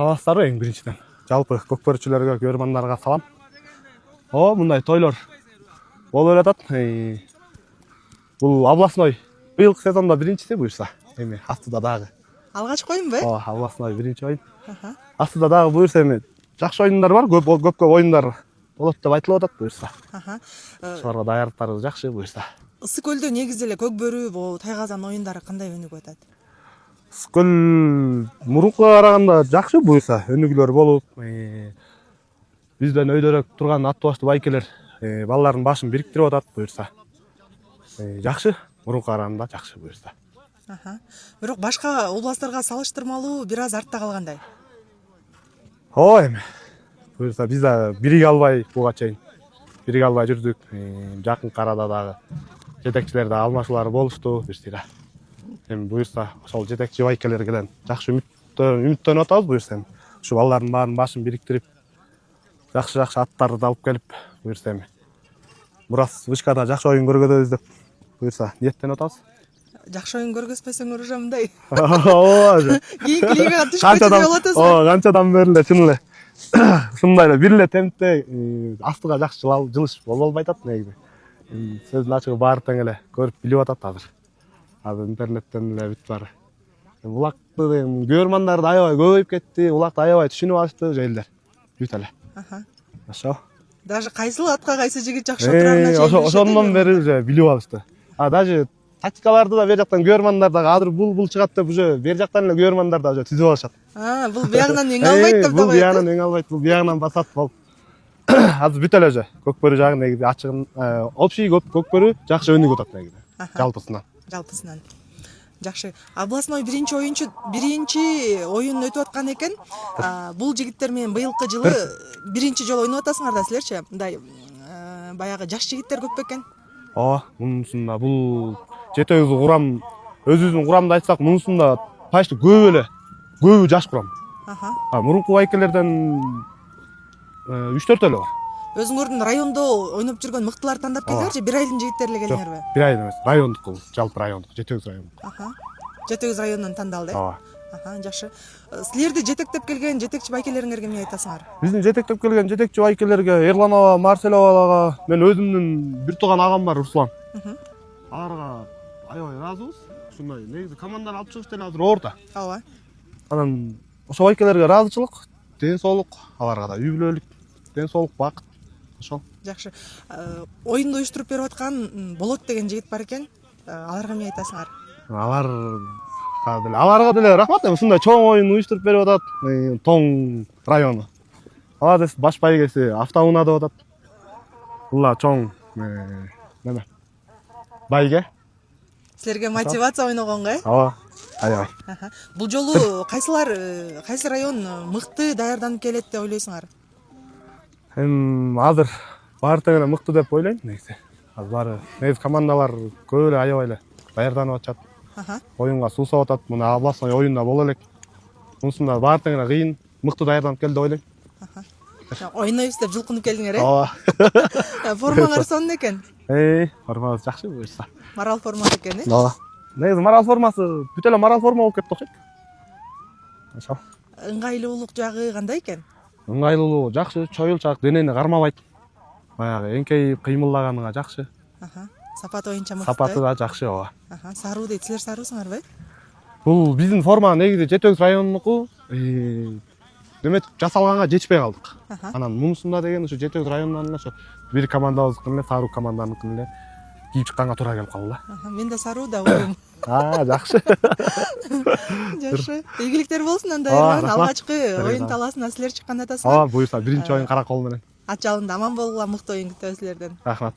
саламатсыздарбы эң биринчиден. Жалпы көкбөрүчүлөргө, көрөрмандарга салам. Мындай тойлор болуп атат. Бул областной быйылкы сезондо биринчиси буюрса. Эми астыда дагы. Алгачкы оюнбу? Областной биринчи оюн. Астыда дагы буюрса эми жакшы оюндар бар, көп оюндар болот деп айтылып атат буюрса. Ошолорго даярдыктарыбыз жакшы буюрса. Ысык көлдө негизи эле көк бөрү, тайгазан оюндары кандай өнүгүп атат? Ысык көл мурункуга караганда жакшы буюрса, өнүгүүлөр болуп, бизден өйдөрөөк турган аттуу баштуу байкелер балалардын башын бириктирип атат буюрса. Жакшы, мурункуга караганда жакшы буюрса. Бирок башка областтарга салыштырмалуу бир аз артта калгандай. Эми буюрса биз да бириге албай буга чейин бириге албай жүрдүк. Жакын арада дагы жетекчилерде алмашуулар болушту бир сыйра. Эми буюрса ошол жетекчи байкелерден жакшы үмүттөнүп атабыз буюрса эми. Ушу балдардын баарын башын бириктирип, жакшы аттарды алып келип, буюрса эми Мурас Вышкада жакшы оюн көргөзөбүз деп буюрса ниеттенип атабыз. Жакшы оюн көргөзбөсөңөр уже мындай. Кийинки лигага түшпөчү деп атасыз. Канчадан бери эле чын эле ушундай эле бир эле темпте астыга жакшы жылыш болбой атат негизи. Сөздүн ачыгы баары тең эле көрүп билип атат азыр. Азыр интернеттен эле бүт баары. Улакты көрөрмандар да аябай көбөйүп кетти, улакты аябай түшүнүп алышты жайлар. Бүт эле. Ошо. Даже кайсыл атка кайсы жигит жакшы отурарына чейин. Ошондон бери уже билип алышты. Даже тактикаларды да бер жактан көрөрмандар дагы азыр бул чыгат деп уже бер жактан эле көрөрмандар да уже түзүп алышат. Бул биягынан эң албайт деп Бул биягынан эң албайт, бул биягынан басат бол. Азыр бүт эле уже көкбөрү жагы негизи ачыгын общий көкбөрү жакшы өнүгүп атат негизи. Жалпысынан. Жакшы. Областной биринчи оюн өтүп аткан экен. Бул жигиттер менен быйылкы жылы биринчи жолу ойноп атасыңар да силерчи? Мындай баягы жаш жигиттер көп бекен? Мунусунда бул жетегибиздин курам, өзүбүздүн курамды айтсак, мунусунда почти көбү жаш курам. Мурунку байкелерден 3-4 эле бар. Өзүңөрдүн райондо ойноп жүргөн мыктыларды тандап келдиңерби? Бир айдын жигиттери эле келдиңерби? Бир айдын эмес, райондук бул, жалпы райондук, Жетегиз райондук. Жетегиз районунан тандалды. Жакшы. Силерди жетектеп келген жетекчи байкелериңерге эмне айтасыңар? Биздин жетектеп келген жетекчи байкелерге Эрланова, Марселовага, мен өзүмдүн бир тууган агам бар, Руслан. Аларга аябай ыраазыбыз. Ушундай негизи команданы алып чыгыш деле азыр орто. Анан ошо байкелерге ыраазычылык, ден соолук, аларга да үй бүлөлүк, ден соолук, бакыт. Ошол. Жакшы. Оюнду уюштуруп берип аткан Болот деген жигит бар экен. Аларга эмне айтасыңар? Аларга деле рахмат. Ушундай чоң оюн уюштуруп берип атат Тоң району. Алардын баш байгеси автоунаа деп атат. Бул чоң неме? Байге. Силерге мотивация ойногонго, аябай. Бул жолу кайсы район мыкты даярданып келет деп ойлойсуңар? Азыр баары тең эле мыкты деп ойлойм негизи. Азыр баары негизи командалар көп эле аябай эле даярданып атышат. Оюнга суусап атат. Мына областной оюнда боло элек. Мунусунда баары тең эле кыйын, мыкты даярданып келди деп ойлойм. Ойнойбуз деп жылкынып келдиңер, э? Формаңар сонун экен. Формабыз жакшы буюрса. Марал формасы экен, э? Негизи марал формасы, бүт эле марал форма болуп кетти окшойт. Ошо. Ыңгайлуулук жагы кандай экен? Ыңгайлуулугу жакшы, чоюлчак, денени кармабайт. Баягы эңкейип кыймылдаганыңа жакшы. Сапаты боюнча мыкты. Сапаты да жакшы, Саруу дейт, силер саруусуңарбы? Бул биздин форма негизи Жетегиз районунуку неметип жасалганга жетишпей калдык. Анан мунусунда деген ушу Жетегиз районунан эле ошо бир командабыздыкын эле, саруу команданыкын эле кийип чыкканга туура келип калды да. Мен да саруу да оюм. Жакшы. Жакшы. Ийгиликтер болсун анда Эрлан. Алгачкы оюн талаасына силер чыккан атасыңар. Буюрса биринчи оюн каракол менен. Ат жалында аман болгула, мыкты оюн күтөбүз силерден. Рахмат.